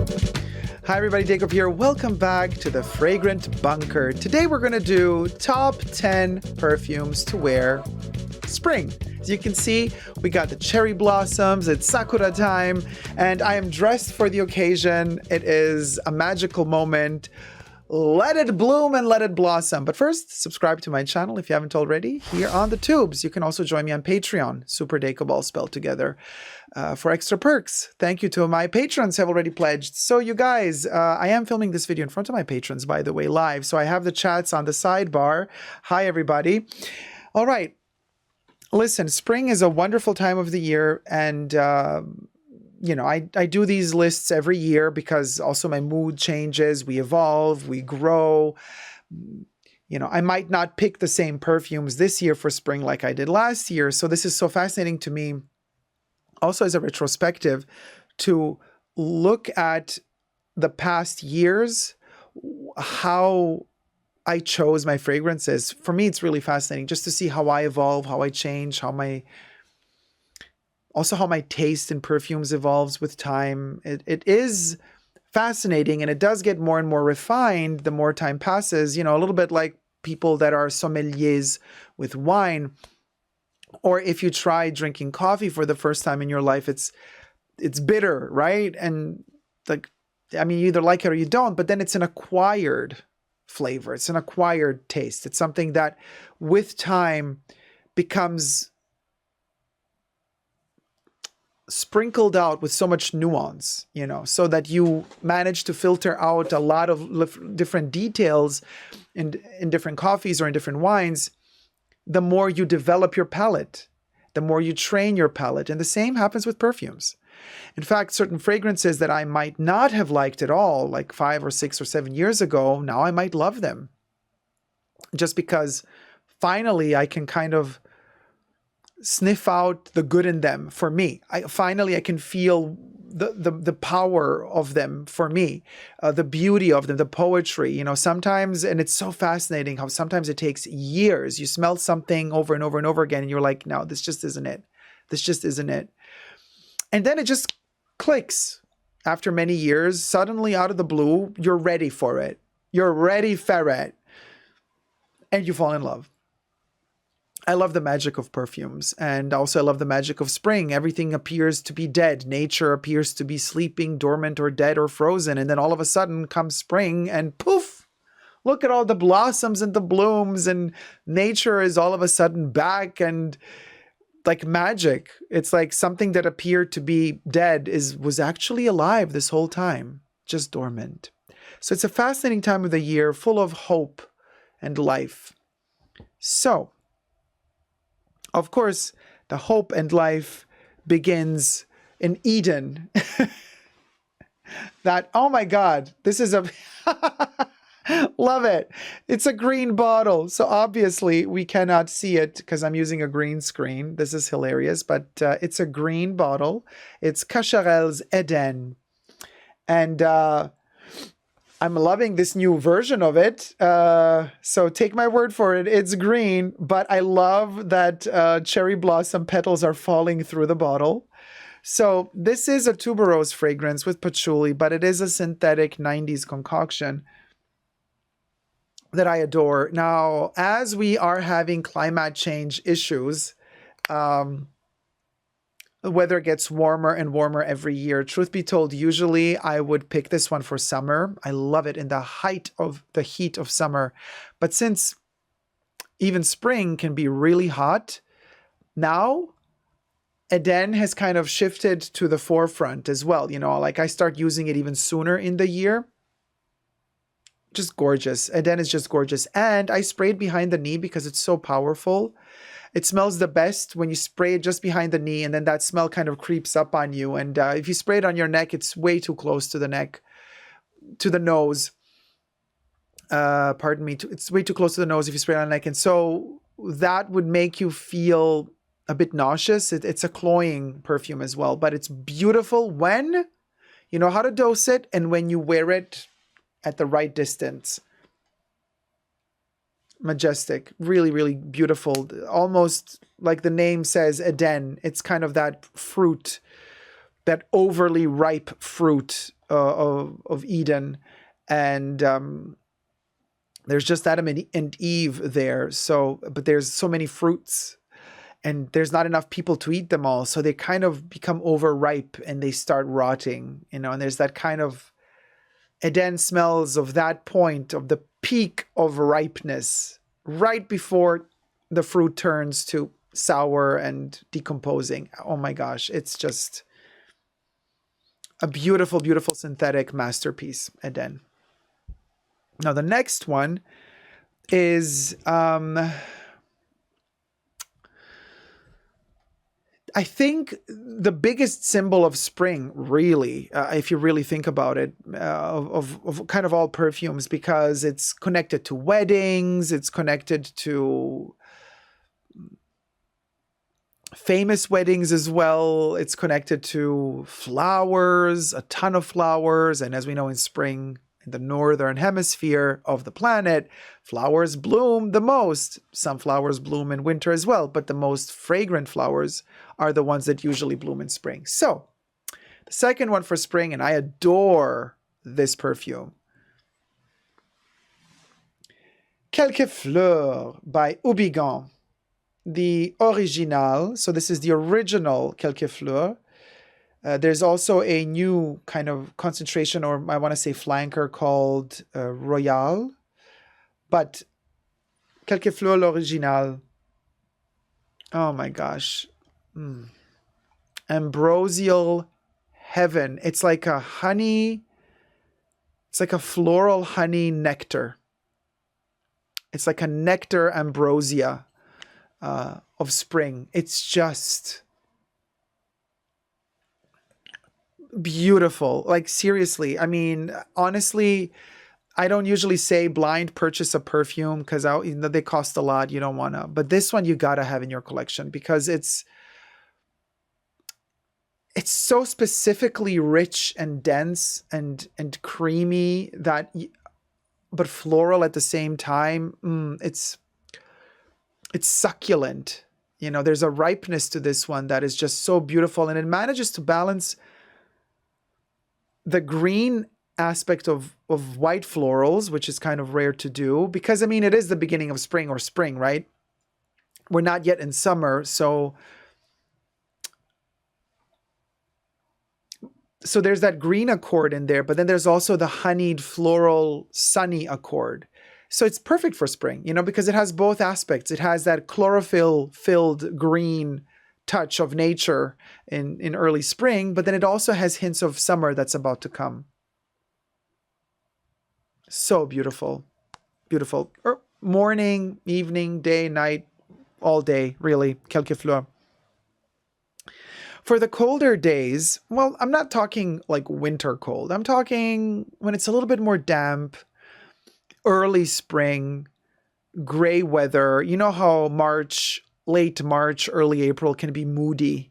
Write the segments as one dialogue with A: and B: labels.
A: Hi everybody, Dacob here. Welcome back to the Fragrant Bunker. Today we're going to do top 10 perfumes to wear spring. As you can see, we got the cherry blossoms, it's Sakura time, and I am dressed for the occasion. It is a magical moment. Let it bloom and let it blossom. But first, subscribe to my channel if you haven't already here on the tubes. You can also join me on Patreon, superdacob all spelled together, for extra perks. Thank you to my patrons who have already pledged. So you guys, I am filming this video in front of my patrons, by the way, live. So I have the chats on the sidebar. Hi, everybody. All right. Listen, spring is a wonderful time of the year, and you know, I do these lists every year because also my mood changes, we evolve, we grow. You know, I might not pick the same perfumes this year for spring like I did last year. So this is so fascinating to me, also as a retrospective, to look at the past years, how I chose my fragrances. For me, it's really fascinating just to see how I evolve, how I change, how my taste in perfumes evolves with time. It is fascinating, and it does get more and more refined the more time passes. You know, a little bit like people that are sommeliers with wine, or if you try drinking coffee for the first time in your life, it's bitter, right? And like, I mean, you either like it or you don't, but then it's an acquired flavor. It's an acquired taste. It's something that with time becomes sprinkled out with so much nuance, you know, so that you manage to filter out a lot of different details in different coffees or in different wines. The more you develop your palate, the more you train your palate. And the same happens with perfumes. In fact, certain fragrances that I might not have liked at all, like 5 or 6 or 7 years ago, now I might love them. Just because finally I can kind of sniff out the good in them for me. I can feel the power of them for me, the beauty of them, the poetry. You know, sometimes, and it's so fascinating how sometimes it takes years. You smell something over and over and over again, and you're like, no, this just isn't it. This just isn't it. And then it just clicks after many years. Suddenly, out of the blue, you're ready for it. You're ready for it. And you fall in love. I love the magic of perfumes, and also I love the magic of spring. Everything appears to be dead. Nature appears to be sleeping, dormant, or dead, or frozen. And then all of a sudden comes spring, and poof, look at all the blossoms and the blooms, and nature is all of a sudden back, and like magic. It's like something that appeared to be dead was actually alive this whole time, just dormant. So it's a fascinating time of the year, full of hope and life. So, of course, the hope and life begins in Eden. That, oh my God, this is a, love it. It's a green bottle. So obviously we cannot see it because I'm using a green screen. This is hilarious, but it's a green bottle. It's Cacharel's Eden. And I'm loving this new version of it. So take my word for it. It's green, but I love that cherry blossom petals are falling through the bottle. So this is a tuberose fragrance with patchouli, but it is a synthetic 90s concoction that I adore. Now, as we are having climate change issues, the weather gets warmer and warmer every year. Truth be told, usually I would pick this one for summer. I love it in the height of the heat of summer. But since even spring can be really hot, now Eden has kind of shifted to the forefront as well. You know, like I start using it even sooner in the year. Just gorgeous. Eden is just gorgeous. And I sprayed behind the knee because it's so powerful. It smells the best when you spray it just behind the knee, and then that smell kind of creeps up on you. And if you spray it on your neck, it's way too close to the neck, to the nose. Pardon me. It's way too close to the nose if you spray it on the neck. And so that would make you feel a bit nauseous. It's a cloying perfume as well, but it's beautiful when you know how to dose it and when you wear it at the right distance. Majestic, really, really beautiful. Almost like the name says, Eden. It's kind of that fruit that overly ripe fruit of Eden. And there's just Adam and Eve there. So, but there's so many fruits and there's not enough people to eat them all. So they kind of become overripe and they start rotting, you know, and there's that kind of Eden smells of that point of the peak of ripeness right before the fruit turns to sour and decomposing. Oh my gosh, it's just a beautiful, beautiful synthetic masterpiece, Eden. Now the next one is I think the biggest symbol of spring, really, if you really think about it, of kind of all perfumes, because it's connected to weddings, it's connected to famous weddings as well. It's connected to flowers, a ton of flowers. And as we know, in spring, in the northern hemisphere of the planet, flowers bloom the most. Some flowers bloom in winter as well, but the most fragrant flowers are the ones that usually bloom in spring. So the second one for spring, and I adore this perfume, Quelques Fleurs by Houbigant. The original, so this is the original Quelques Fleurs. There's also a new kind of concentration, or I want to say flanker, called Royal. But Quelques Fleurs, l'original, oh my gosh. Ambrosial heaven. It's like a honey, it's like a floral honey nectar. It's like a nectar ambrosia of spring. It's just beautiful. Like, seriously, I mean, honestly, I don't usually say blind purchase a perfume because they cost a lot. You don't want to. But this one you got to have in your collection because it's so specifically rich and dense and creamy, but floral at the same time. It's succulent. You know, there's a ripeness to this one that is just so beautiful, and it manages to balance the green aspect of white florals, which is kind of rare to do because, I mean, it is the beginning of spring, right? We're not yet in summer, so there's that green accord in there, but then there's also the honeyed floral sunny accord. So it's perfect for spring, you know, because it has both aspects. It has that chlorophyll filled green touch of nature in early spring, but then it also has hints of summer that's about to come. So beautiful, beautiful. Morning, evening, day, night, all day, really, Quelques Fleurs. For the colder days, well, I'm not talking like winter cold. I'm talking when it's a little bit more damp, early spring, gray weather. You know how late March, early April can be moody.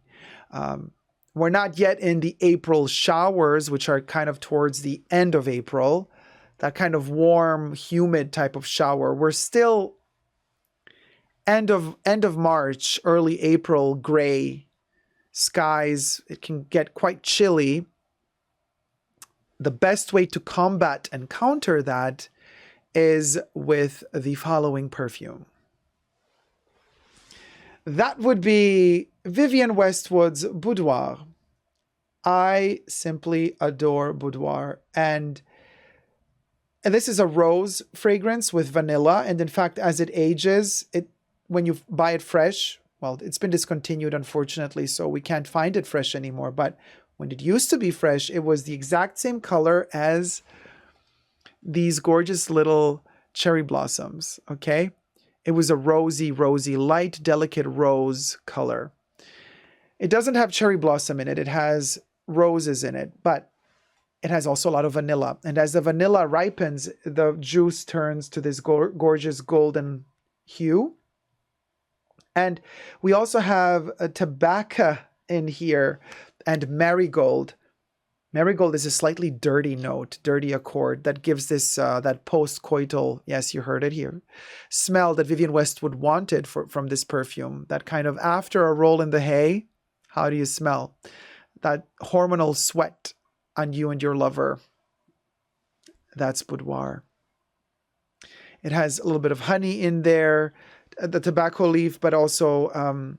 A: We're not yet in the April showers, which are kind of towards the end of April, that kind of warm, humid type of shower. We're still end of March, early April, gray skies. It can get quite chilly. The best way to combat and counter that is with the following perfume. That would be Vivienne Westwood's Boudoir. I simply adore Boudoir. And this is a rose fragrance with vanilla. And in fact, as it ages, when you buy it fresh, well, it's been discontinued, unfortunately, so we can't find it fresh anymore. But when it used to be fresh, it was the exact same color as these gorgeous little cherry blossoms, okay? It was a rosy, light, delicate rose color. It doesn't have cherry blossom in it. It has roses in it, but it has also a lot of vanilla. And as the vanilla ripens, the juice turns to this gorgeous golden hue. And we also have a tobacco in here and marigold. Marigold is a slightly dirty note, dirty accord that gives this that post-coital, yes, you heard it here, smell that Vivienne Westwood wanted from this perfume. That kind of after a roll in the hay, how do you smell? that hormonal sweat on you and your lover. That's Boudoir. It has a little bit of honey in there, the tobacco leaf, but also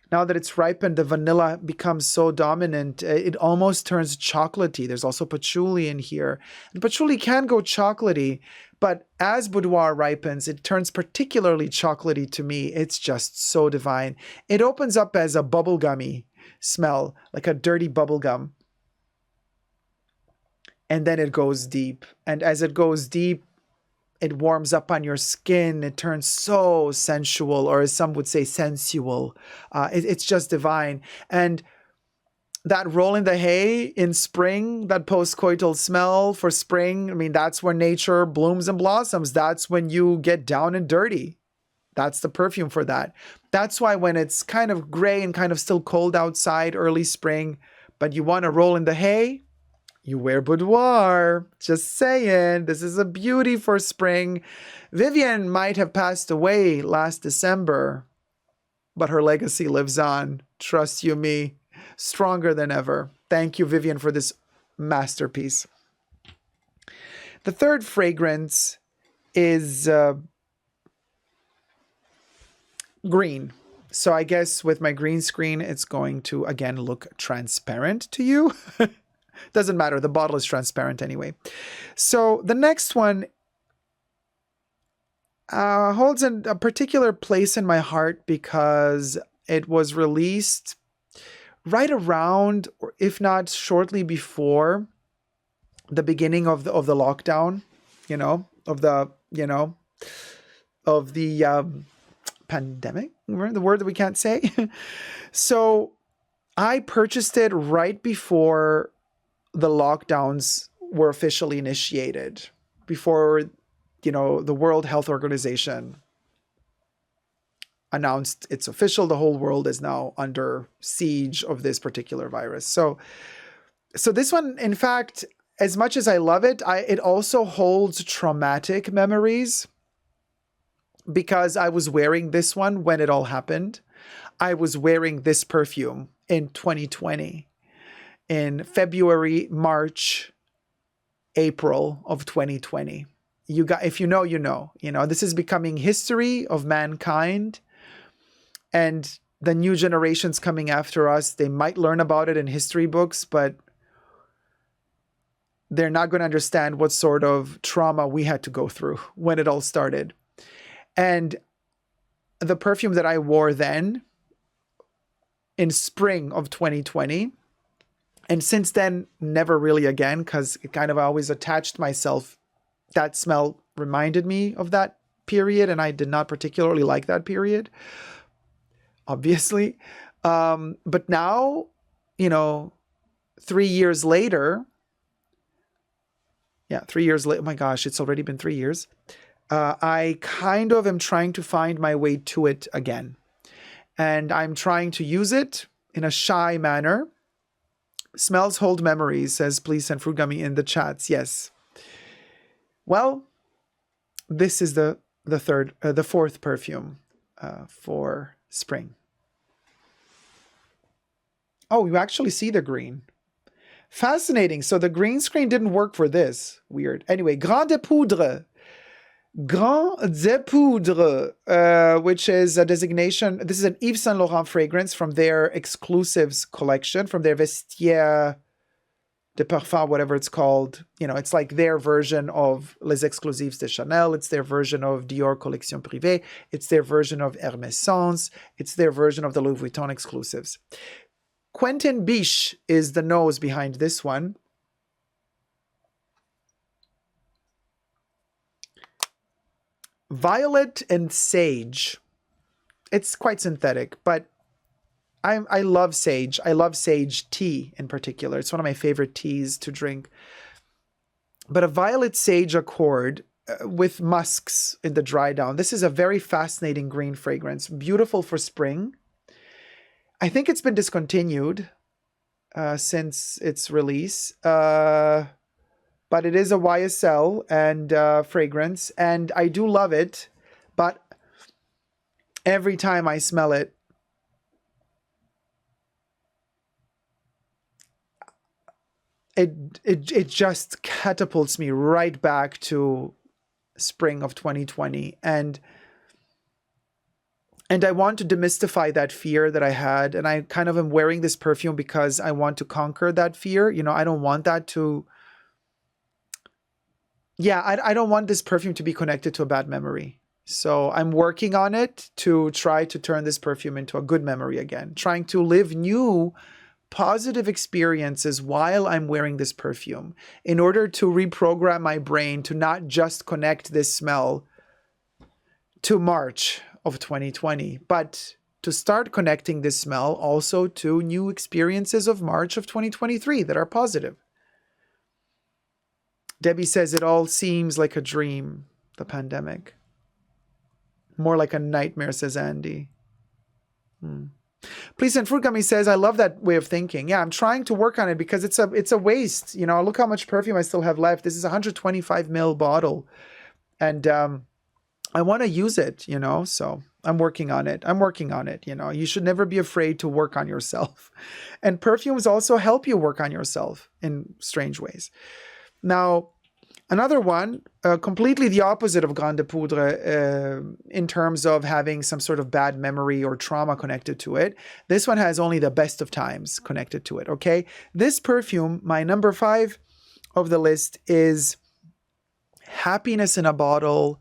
A: now that it's ripened, the vanilla becomes so dominant, it almost turns chocolatey. There's also patchouli in here. And patchouli can go chocolatey, but as Boudoir ripens, it turns particularly chocolatey to me. It's just so divine. It opens up as a bubblegummy smell, like a dirty bubblegum. And then it goes deep. And as it goes deep, it warms up on your skin. It turns so sensual, or as some would say, sensual. It's just divine. And that roll in the hay in spring, that post-coital smell for spring, I mean, that's when nature blooms and blossoms. That's when you get down and dirty. That's the perfume for that. That's why when it's kind of gray and kind of still cold outside, early spring, but you want to roll in the hay, you wear Boudoir. Just saying. This is a beauty for spring. Vivienne might have passed away last December, but her legacy lives on. Trust you me. Stronger than ever. Thank you, Vivienne, for this masterpiece. The third fragrance is green. So I guess with my green screen, it's going to, again, look transparent to you. Doesn't matter. The bottle is transparent anyway. So the next one holds a particular place in my heart because it was released right around, or if not shortly before, the beginning of the lockdown, of the pandemic, the word that we can't say. So I purchased it right before the lockdowns were officially initiated, before, the World Health Organization announced it's official. The whole world is now under siege of this particular virus. So this one, in fact, as much as I love it, it also holds traumatic memories because I was wearing this one when it all happened. I was wearing this perfume in 2020. In February, March, April of 2020. If you know, you know. This is becoming history of mankind. And the new generations coming after us, they might learn about it in history books, but they're not going to understand what sort of trauma we had to go through when it all started. And the perfume that I wore then, in spring of 2020, and since then, never really again, because it kind of always attached myself. That smell reminded me of that period, and I did not particularly like that period, obviously. But now, 3 years later, 3 years later, oh my gosh, it's already been 3 years. I kind of am trying to find my way to it again. And I'm trying to use it in a shy manner. Smells hold memories, says Please Send Fruit Gummy in the chats. Yes. Well, this is the fourth perfume for spring. Oh, you actually see the green. Fascinating. So the green screen didn't work for this. Weird. Anyway, Grande Poudre. Grande Poudre, which is a designation. This is an Yves Saint Laurent fragrance from their exclusives collection, from their Vestiaire de Parfum, whatever it's called. It's like their version of Les Exclusifs de Chanel. It's their version of Dior Collection Privée. It's their version of Hermès. It's their version of the Louis Vuitton exclusives. Quentin Biche is the nose behind this one. Violet and sage. It's quite synthetic, but I love sage. I love sage tea in particular. It's one of my favorite teas to drink. But a violet sage accord with musks in the dry down. This is a very fascinating green fragrance. Beautiful for spring. I think it's been discontinued since its release. But it is a YSL and fragrance, and I do love it. But every time I smell it, it just catapults me right back to spring of 2020. And I want to demystify that fear that I had. And I kind of am wearing this perfume because I want to conquer that fear. You know, I don't want that to, yeah, I don't want this perfume to be connected to a bad memory. So I'm working on it to try to turn this perfume into a good memory again, trying to live new positive experiences while I'm wearing this perfume in order to reprogram my brain to not just connect this smell to March of 2020, but to start connecting this smell also to new experiences of March of 2023 that are positive. Debbie says it all seems like a dream, the pandemic. More like a nightmare, says Andy. Please and Fruit Gummy says, I love that way of thinking. Yeah, I'm trying to work on it because it's a waste. You know, look how much perfume I still have left. This is a 125 ml bottle. And I want to use it, you know, so I'm working on it. You know, you should never be afraid to work on yourself. And perfumes also help you work on yourself in strange ways. Now, another one, completely the opposite of Grande Poudre in terms of having some sort of bad memory or trauma connected to it. This one has only the best of times connected to it, okay? This perfume, my number 5 of the list, is Happiness in a Bottle.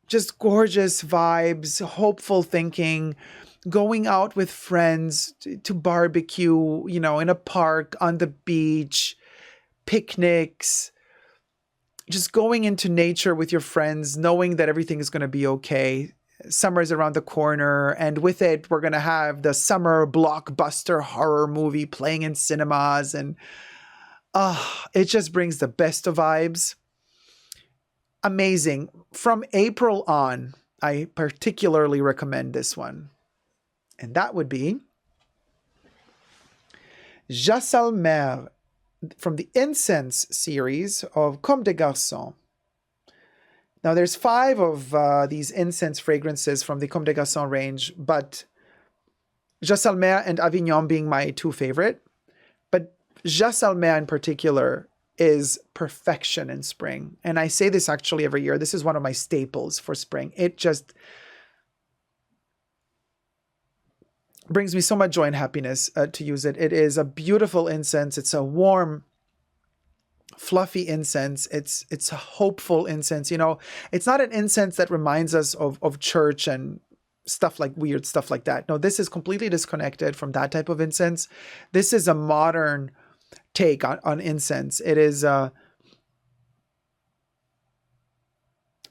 A: Just gorgeous vibes, hopeful thinking, going out with friends to barbecue, you know, in a park, on the beach, picnics, just going into nature with your friends, knowing that everything is going to be okay. Summer is around the corner, and with it, we're going to have the summer blockbuster horror movie playing in cinemas, and it just brings the best of vibes. Amazing. From April on, I particularly recommend this one. And that would be Jassalmer from the Incense series of Comme des Garcons. Now, there's 5 of these incense fragrances from the Comme des Garcons range, but Jassalmer and Avignon being my 2 favorite. But Jassalmer in particular is perfection in spring. And I say this actually every year. This is one of my staples for spring. It just brings me so much joy and happiness to use it. It is a beautiful incense. It's a warm, fluffy incense. It's a hopeful incense. You know, it's not an incense that reminds us of church and weird stuff like that. No, this is completely disconnected from that type of incense. This is a modern take on incense. It is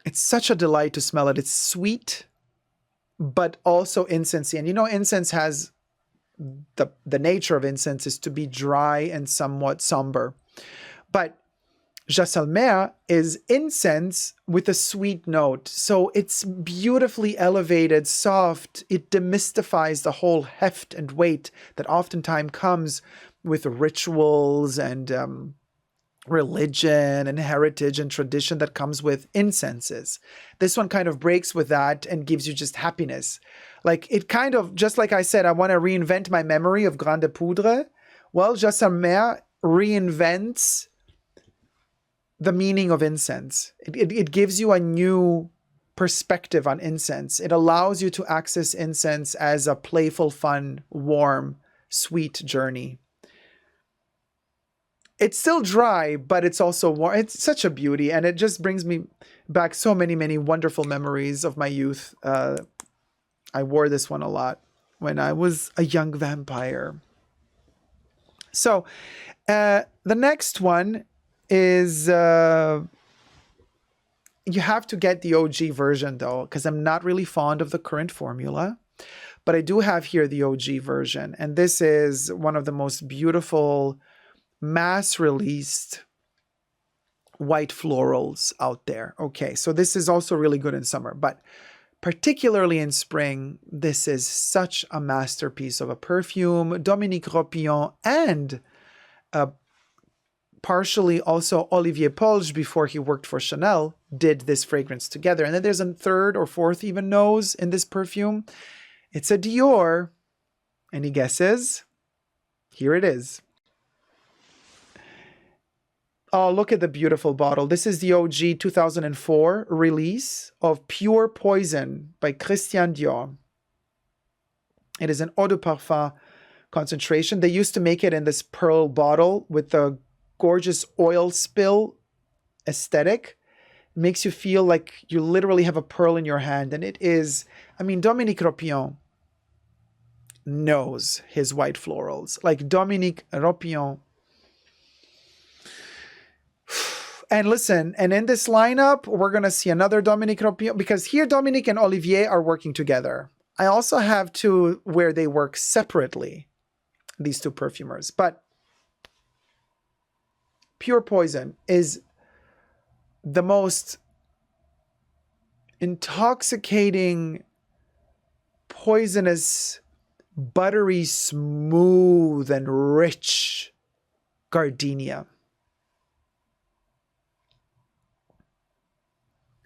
A: it's such a delight to smell it. It's sweet, but also incensey. And you know, incense has the nature of incense is to be dry and somewhat somber. But Jassalmer is incense with a sweet note. So it's beautifully elevated, soft. It demystifies the whole heft and weight that oftentimes comes with rituals and religion and heritage and tradition that comes with incenses. This one kind of breaks with that and gives you just happiness. Like it kind of, just like I said, I want to reinvent my memory of Grande Poudre. Well, Jassalmer reinvents the meaning of incense. It gives you a new perspective on incense. It allows you to access incense as a playful, fun, warm, sweet journey. It's still dry, but it's also warm. It's such a beauty, and it just brings me back so many, many wonderful memories of my youth. I wore this one a lot when I was a young vampire. So the next one is you have to get the OG version though, because I'm not really fond of the current formula, but I do have here the OG version, and this is one of the most beautiful mass-released white florals out there. Okay, so this is also really good in summer, but particularly in spring, this is such a masterpiece of a perfume. Dominique Ropillon and partially also Olivier Polge, before he worked for Chanel, did this fragrance together. And then there's a 3rd or 4th even nose in this perfume. It's a Dior. Any guesses? Here it is. Oh, look at the beautiful bottle. This is the OG 2004 release of Pure Poison by Christian Dior. It is an eau de parfum concentration. They used to make it in this pearl bottle with the gorgeous oil spill aesthetic. It makes you feel like you literally have a pearl in your hand. And it is, I mean, Dominique Ropillon knows his white florals. Like Dominique Ropillon. And listen, and in this lineup, we're going to see another Dominique Ropillon, because here Dominique and Olivier are working together. I also have two where they work separately, these two perfumers. But Pure Poison is the most intoxicating, poisonous, buttery, smooth, and rich gardenia.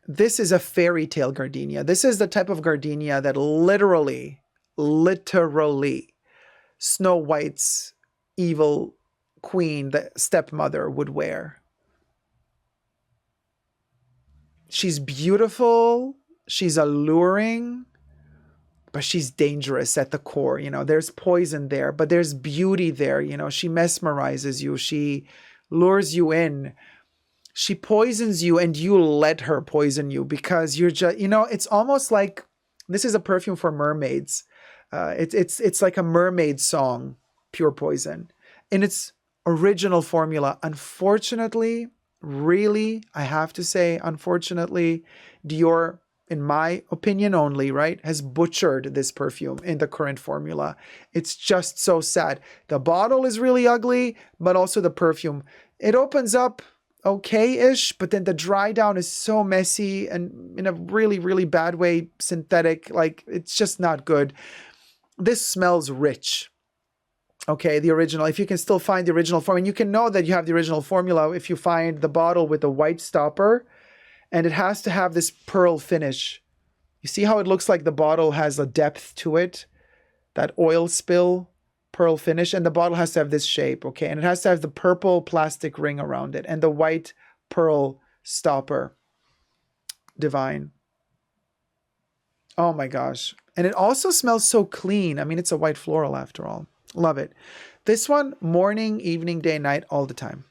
A: This is a fairy tale gardenia. This is the type of gardenia that literally Snow White's evil queen, the stepmother, would wear. She's beautiful, she's alluring, but she's dangerous at the core. You know, there's poison there, but there's beauty there. You know, she mesmerizes you, she lures you in. She poisons you and you let her poison you because you're just, you know, it's almost like, this is a perfume for mermaids. It's like a mermaid song, Pure Poison, in its original formula. Unfortunately, really, I have to say, unfortunately, Dior, in my opinion only, right, has butchered this perfume in the current formula. It's just so sad. The bottle is really ugly, but also the perfume. It opens up okay-ish, but then the dry down is so messy and in a really, really bad way, synthetic. Like, it's just not good. This smells rich. Okay, the original, if you can still find the original form, and you can know that you have the original formula if you find the bottle with the white stopper, and it has to have this pearl finish. You see how it looks like the bottle has a depth to it? That oil spill pearl finish, and the bottle has to have this shape, okay? And it has to have the purple plastic ring around it and the white pearl stopper. Divine. Oh my gosh. And it also smells so clean. I mean, it's a white floral after all. Love it. This one, morning, evening, day, night, all the time.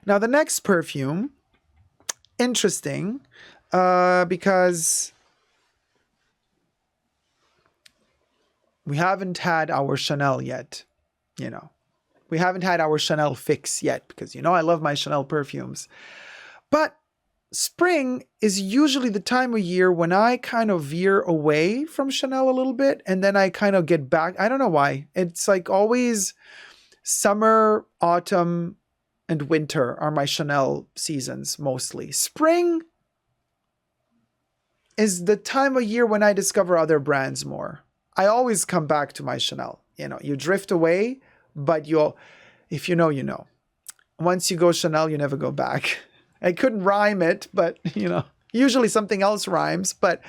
A: Now the next perfume, interesting, because we haven't had our Chanel yet, you know. We haven't had our Chanel fix yet because, you know, I love my Chanel perfumes. But spring is usually the time of year when I kind of veer away from Chanel a little bit and then I kind of get back. I don't know why. It's like always summer, autumn, and winter are my Chanel seasons mostly. Spring is the time of year when I discover other brands more. I always come back to my Chanel. You know, you drift away, but if you know, you know. Once you go Chanel, you never go back. I couldn't rhyme it, but, you know, usually something else rhymes. But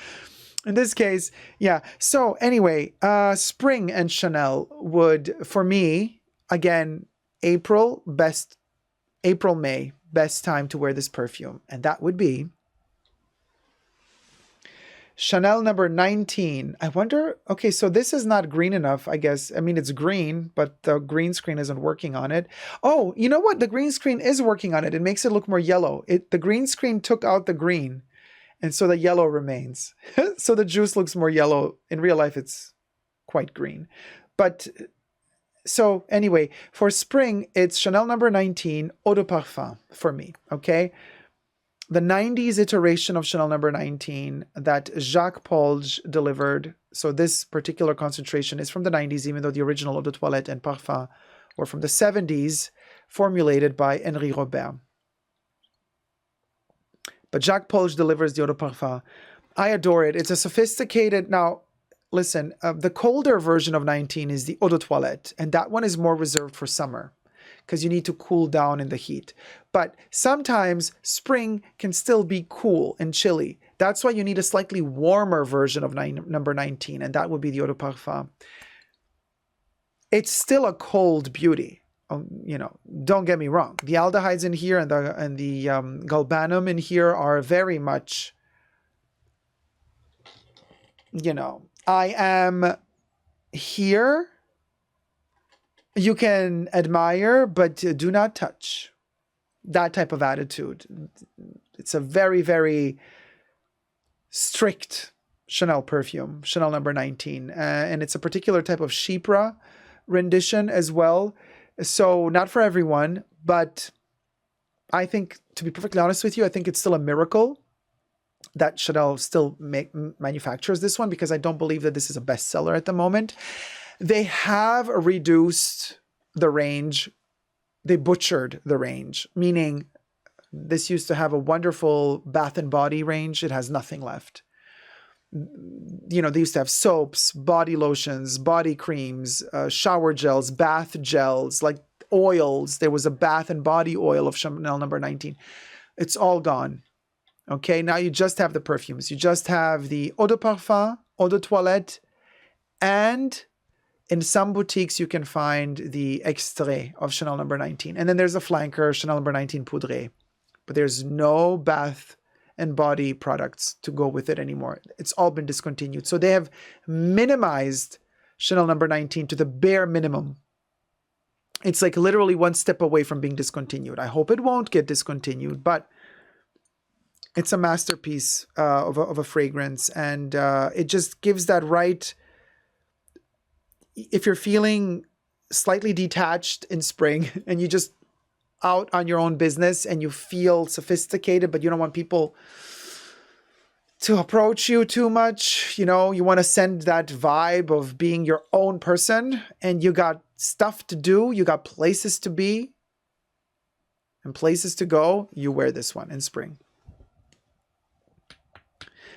A: in this case, yeah. So anyway, spring and Chanel would, for me, again, April, May, best time to wear this perfume. And that would be Chanel number 19. I wonder, okay, so this is not green enough, I guess. I mean, it's green, but the green screen isn't working on it. Oh, you know what? The green screen is working on it. It makes it look more yellow. The green screen took out the green, and so the yellow remains. So the juice looks more yellow. In real life, it's quite green. But so anyway, for spring, it's Chanel number 19, Eau de Parfum for me, okay? The 90s iteration of Chanel number 19 that Jacques Polge delivered. So this particular concentration is from the 90s, even though the original Eau de Toilette and Parfum were from the 70s, formulated by Henri Robert. But Jacques Polge delivers the Eau de Parfum. I adore it. It's a sophisticated... Now, listen, the colder version of 19 is the Eau de Toilette, and that one is more reserved for summer, because you need to cool down in the heat. But sometimes spring can still be cool and chilly. That's why you need a slightly warmer version of number 19, and that would be the Eau de Parfum. It's still a cold beauty. you know, don't get me wrong. The aldehydes in here and the galbanum in here are very much, you know, I am here. You can admire, but do not touch. That type of attitude. It's a very, very strict Chanel perfume, Chanel number 19. And it's a particular type of Chypre rendition as well. So not for everyone, but I think, to be perfectly honest with you, I think it's still a miracle that Chanel still manufactures this one, because I don't believe that this is a bestseller at the moment. They have reduced the range. They butchered the range, meaning this used to have a wonderful bath and body range. It has nothing left. You know, they used to have soaps, body lotions, body creams, shower gels, bath gels, like oils. There was a bath and body oil of Chanel number 19. It's all gone. Okay, now you just have the perfumes. You just have the eau de parfum, eau de toilette, and in some boutiques you can find the extrait of Chanel number 19. And then there's a flanker, Chanel number 19 Poudre. But there's no bath and body products to go with it anymore. It's all been discontinued. So they have minimized Chanel number 19 to the bare minimum. It's like literally one step away from being discontinued. I hope it won't get discontinued, but it's a masterpiece of a fragrance. And it just gives that right... If you're feeling slightly detached in spring and you just out on your own business and you feel sophisticated, but you don't want people to approach you too much, you know, you want to send that vibe of being your own person, and you got stuff to do, you got places to be and places to go, you wear this one in spring.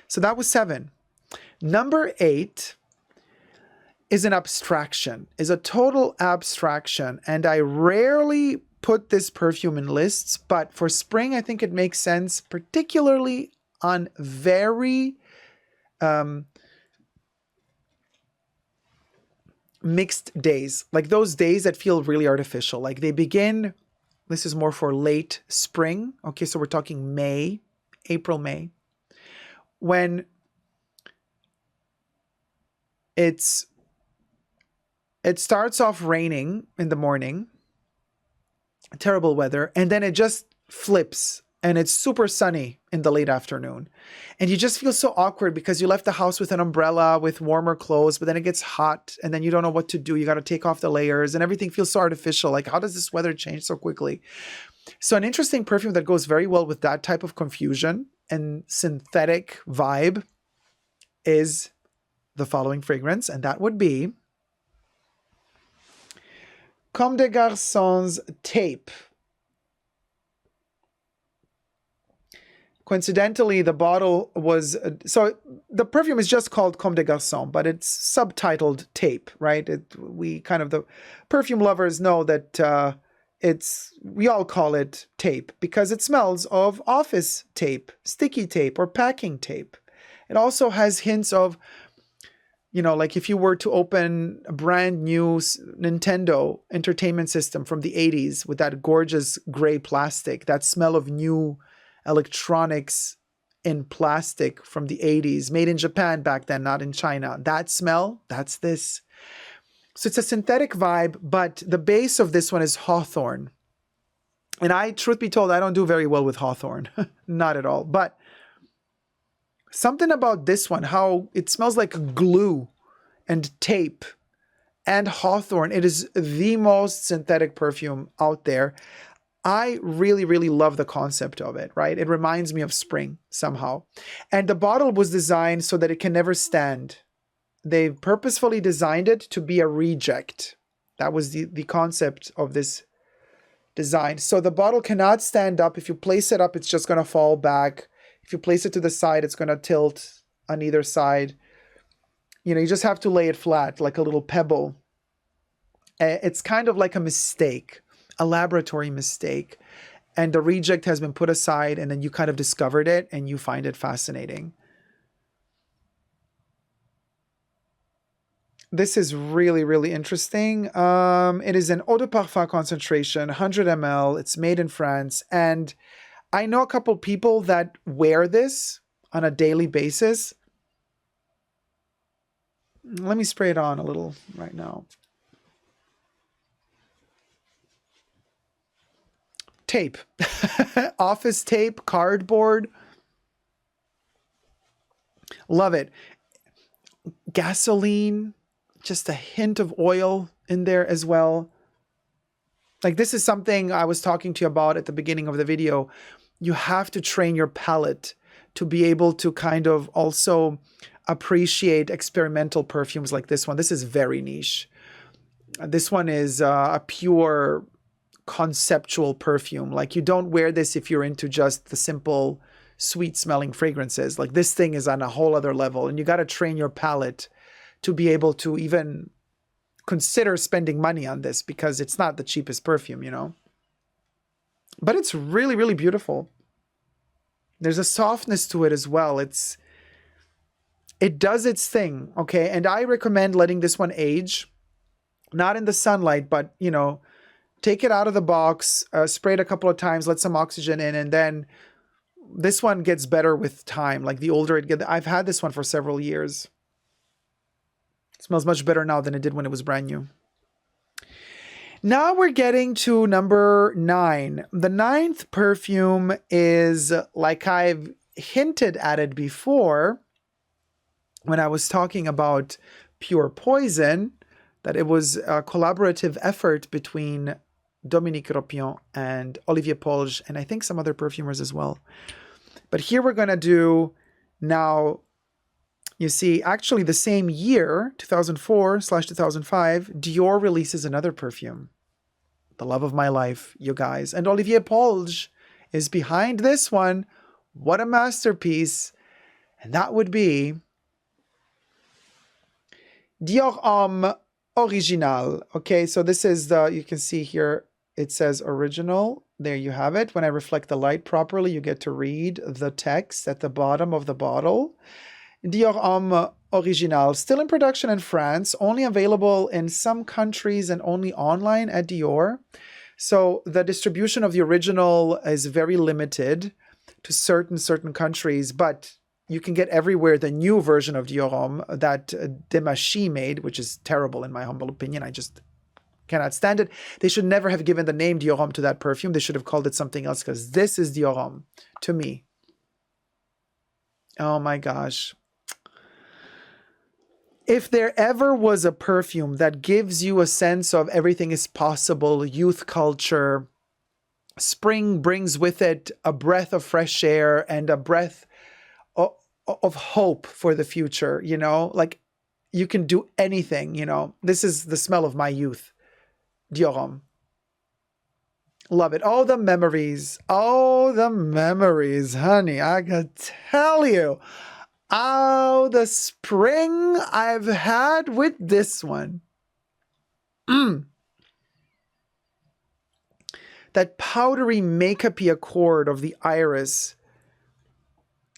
A: So that was 7. Number 8 is an abstraction, is a total abstraction. And I rarely put this perfume in lists, but for spring, I think it makes sense, particularly on very mixed days, like those days that feel really artificial. Like they begin, this is more for late spring. Okay, so we're talking May, April, May, when it starts off raining in the morning, terrible weather, and then it just flips and it's super sunny in the late afternoon. And you just feel so awkward because you left the house with an umbrella, with warmer clothes, but then it gets hot and then you don't know what to do. You got to take off the layers and everything feels so artificial. Like, how does this weather change so quickly? So an interesting perfume that goes very well with that type of confusion and synthetic vibe is the following fragrance, and that would be Comme des Garcons Tape. Coincidentally, the bottle was... so the perfume is just called Comme des Garcons, but it's subtitled Tape, right? The perfume lovers know that we all call it tape because it smells of office tape, sticky tape, or packing tape. It also has hints of, you know, like if you were to open a brand new Nintendo entertainment system from the 80s with that gorgeous gray plastic, that smell of new electronics in plastic from the 80s, made in Japan back then, not in China. That smell, that's this. So it's a synthetic vibe, but the base of this one is hawthorn. And truth be told, I don't do very well with hawthorn. Not at all. But something about this one, how it smells like glue and tape and hawthorn. It is the most synthetic perfume out there. I really, really love the concept of it, right? It reminds me of spring somehow. And the bottle was designed so that it can never stand. They purposefully designed it to be a reject. That was the concept of this design. So the bottle cannot stand up. If you place it up, it's just going to fall back. If you place it to the side, it's going to tilt on either side. You know, you just have to lay it flat like a little pebble. It's kind of like a mistake, a laboratory mistake. And the reject has been put aside, and then you kind of discovered it and you find it fascinating. This is really, really interesting. It is an eau de parfum concentration, 100 ml. It's made in France. And I know a couple people that wear this on a daily basis. Let me spray it on a little right now. Tape. Office tape, cardboard. Love it. Gasoline, just a hint of oil in there as well. Like, this is something I was talking to you about at the beginning of the video. You have to train your palate to be able to kind of also appreciate experimental perfumes like this one. This is very niche. This one is a pure conceptual perfume. Like, you don't wear this if you're into just the simple sweet smelling fragrances. Like, this thing is on a whole other level, and you got to train your palate to be able to even consider spending money on this, because it's not the cheapest perfume, you know. But it's really, really beautiful. There's a softness to it as well. It does its thing, okay? And I recommend letting this one age, not in the sunlight, but, you know, take it out of the box, spray it a couple of times, let some oxygen in, and then this one gets better with time. Like, the older it gets, I've had this one for several years. It smells much better now than it did when it was brand new. Now we're getting to number 9. The 9th perfume is, like I've hinted at it before when I was talking about Pure Poison, that it was a collaborative effort between Dominique Ropion and Olivier Polge, and I think some other perfumers as well. But here we're going to do now, you see, actually the same year, 2004/2005, Dior releases another perfume. The love of my life, you guys. And Olivier Polge is behind this one. What a masterpiece. And that would be Dior Homme Original. Okay, so this is the, you can see here, it says original. There you have it. When I reflect the light properly, you get to read the text at the bottom of the bottle. Dior Homme Original, still in production in France, only available in some countries and only online at Dior. So the distribution of the original is very limited to certain countries, but you can get everywhere the new version of Dior Homme that Demachy made, which is terrible in my humble opinion. I just cannot stand it. They should never have given the name Dior Homme to that perfume. They should have called it something else, because this is Dior Homme to me. Oh my gosh. If there ever was a perfume that gives you a sense of everything is possible, youth culture, spring brings with it a breath of fresh air and a breath of hope for the future, you know, like you can do anything, you know. This is the smell of my youth. Dior Homme. Love it. Oh, the memories. Oh, the memories, honey. I gotta tell you. Oh, the spring I've had with this one. That powdery makeup-y accord of the iris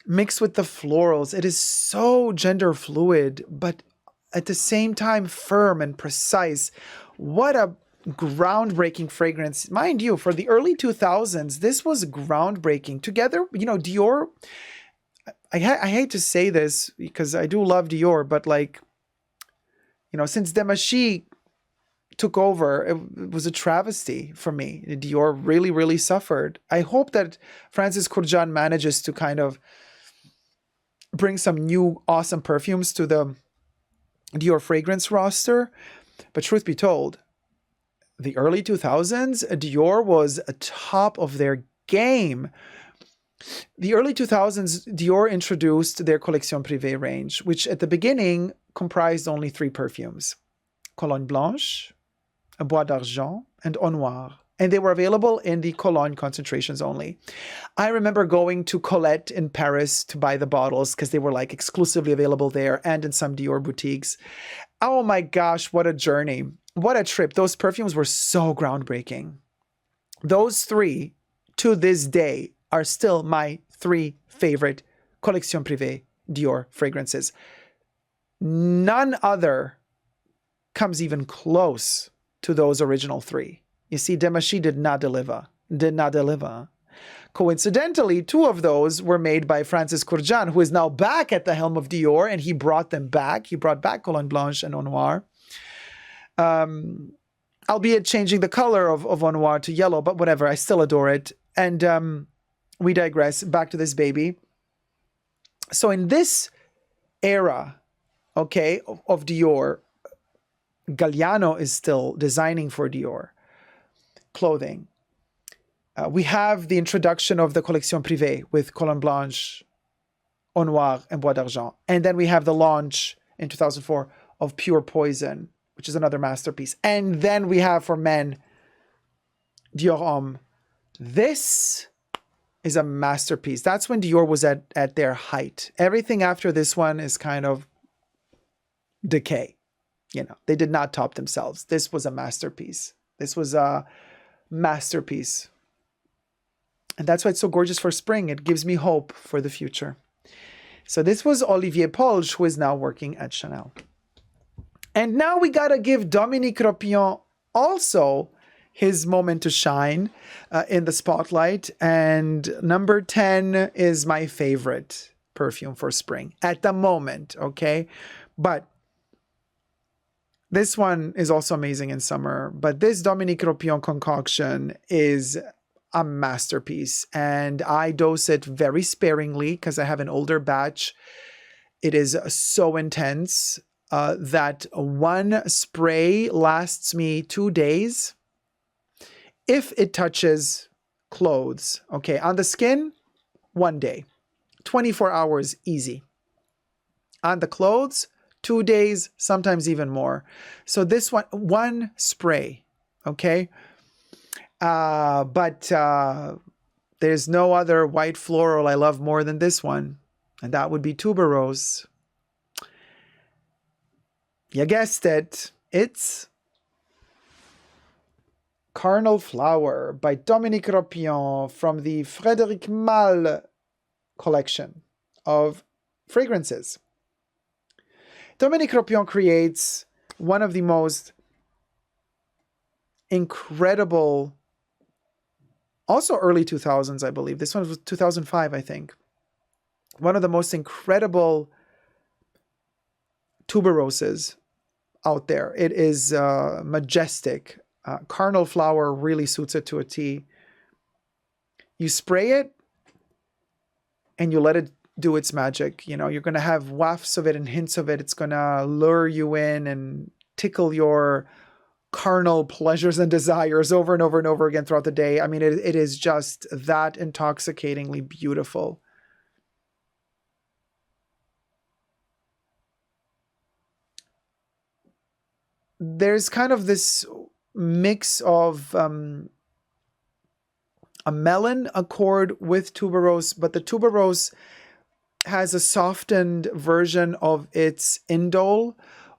A: mixed with the florals. It is so gender fluid, but at the same time firm and precise. What a groundbreaking fragrance. Mind you, for the early 2000s, this was groundbreaking. Together, you know, Dior, I hate to say this because I do love Dior, but like, you know, since Demachy took over, it was a travesty for me. Dior really, really suffered. I hope that Francis Kurkdjian manages to kind of bring some new awesome perfumes to the Dior fragrance roster. But truth be told, the early 2000s, Dior was atop of their game. The early 2000s, Dior introduced their Collection Privée range, which at the beginning comprised only 3 perfumes: Cologne Blanche, Bois d'Argent, and Eau Noire. And they were available in the Cologne concentrations only. I remember going to Colette in Paris to buy the bottles because they were like exclusively available there and in some Dior boutiques. Oh my gosh, what a journey. What a trip. Those perfumes were so groundbreaking. Those 3, to this day, are still my 3 favorite Collection Privée Dior fragrances. None other comes even close to those original three. You see, Demachi did not deliver. Did not deliver. Coincidentally, two of those were made by Francis Kurjan, who is now back at the helm of Dior, and he brought them back. He brought back Cologne Blanche and Eau Noire. Albeit changing the color of Eau Noire to yellow, but whatever, I still adore it. And we digress. Back to this baby. So in this era, okay, of Dior, Galliano is still designing for Dior clothing. We have the introduction of the Collection Privée with Cologne Blanche, Eau Noire, and Bois d'Argent. And then we have the launch in 2004 of Pure Poison, which is another masterpiece. And then we have for men, Dior Homme. This is a masterpiece. That's when Dior was at their height. Everything after this one is kind of decay. You know, they did not top themselves. This was a masterpiece. This was a masterpiece. And that's why it's so gorgeous for spring. It gives me hope for the future. So this was Olivier Polge, who is now working at Chanel. And now we got to give Dominique Ropillon also his moment to shine in the spotlight. And number 10 is my favorite perfume for spring at the moment, okay? But this one is also amazing in summer. But this Dominique Ropillon concoction is a masterpiece. And I dose it very sparingly because I have an older batch. It is so intense that one spray lasts me 2 days. If it touches clothes, okay, on the skin, 1 day, 24 hours, easy. On the clothes, 2 days, sometimes even more. So this one spray, okay? But there's no other white floral I love more than this one, and that would be tuberose. You guessed it, it's Carnal Flower by Dominique Ropillon from the Frédéric Malle collection of fragrances. Dominique Ropillon creates one of the most incredible, also early 2000s, I believe. This one was 2005, I think. One of the most incredible tuberoses out there. It is majestic. Carnal Flower really suits it to a T. You spray it and you let it do its magic. You know, you're going to have wafts of it and hints of it. It's going to lure you in and tickle your carnal pleasures and desires over and over and over again throughout the day. I mean, it is just that intoxicatingly beautiful. There's kind of this mix of a melon accord with tuberose, but the tuberose has a softened version of its indole,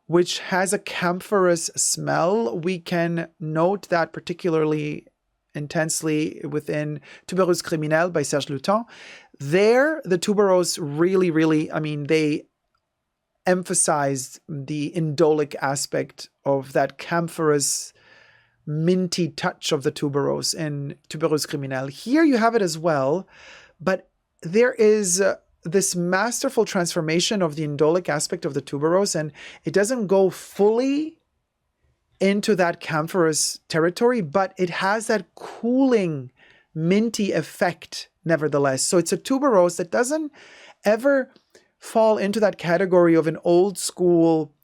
A: which has a camphorous smell. We can note that particularly intensely within Tuberose Criminelle by Serge Lutens. There, the tuberose really, I mean, they emphasized the indolic aspect of that camphorous, minty touch of the tuberose in Tuberose Criminelle. Here you have it as well, but there is this masterful transformation of the indolic aspect of the tuberose, and it doesn't go fully into that camphorous territory, but it has that cooling, minty effect nevertheless. So it's a tuberose that doesn't ever fall into that category of an old school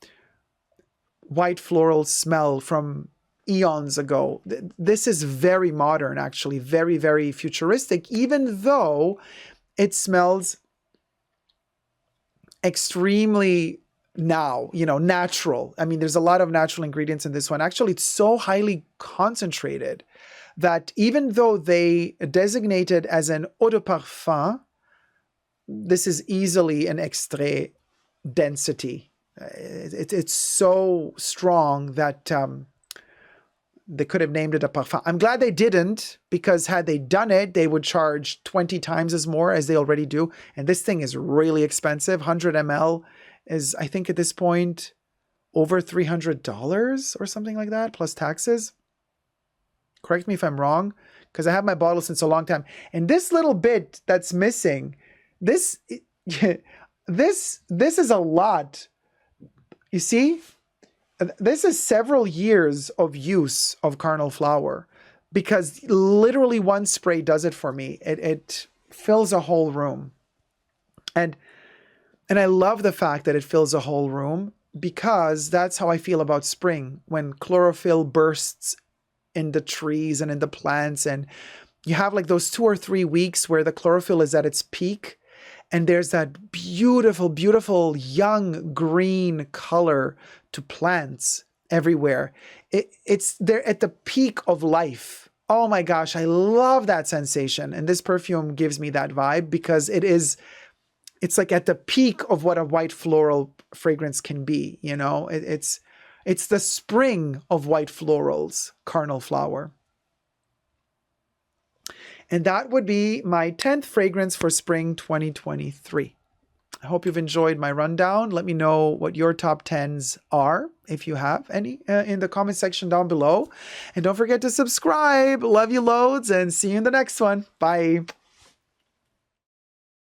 A: white floral smell from eons ago. This is very modern, actually, very futuristic, even though it smells extremely now, you know, natural. I mean, there's a lot of natural ingredients in this one. Actually, it's so highly concentrated that even though they designate it as an eau de parfum, this is easily an extrait density. It's so strong that they could have named it a parfum. I'm glad they didn't, because had they done it, they would charge 20 times as more as they already do. And this thing is really expensive. 100 ml is, I think at this point, over $300 or something like that, plus taxes. Correct me if I'm wrong, because I have my bottle since a long time. And this little bit that's missing, this is a lot. You see, this is several years of use of Carnal Flower, because literally one spray does it for me. It fills a whole room. And I love the fact that it fills a whole room, because that's how I feel about spring, when chlorophyll bursts in the trees and in the plants, and you have like those 2 or 3 weeks where the chlorophyll is at its peak, and there's that beautiful, beautiful young green color to plants everywhere. It's they're at the peak of life. Oh my gosh, I love that sensation. And this perfume gives me that vibe, because it's like at the peak of what a white floral fragrance can be, you know? It's the spring of white florals, Carnal Flower. And that would be my 10th fragrance for spring 2023. I hope you've enjoyed my rundown. Let me know what your top 10s are, if you have any, in the comment section down below. And don't forget to subscribe. Love you loads, and see you in the next one. Bye.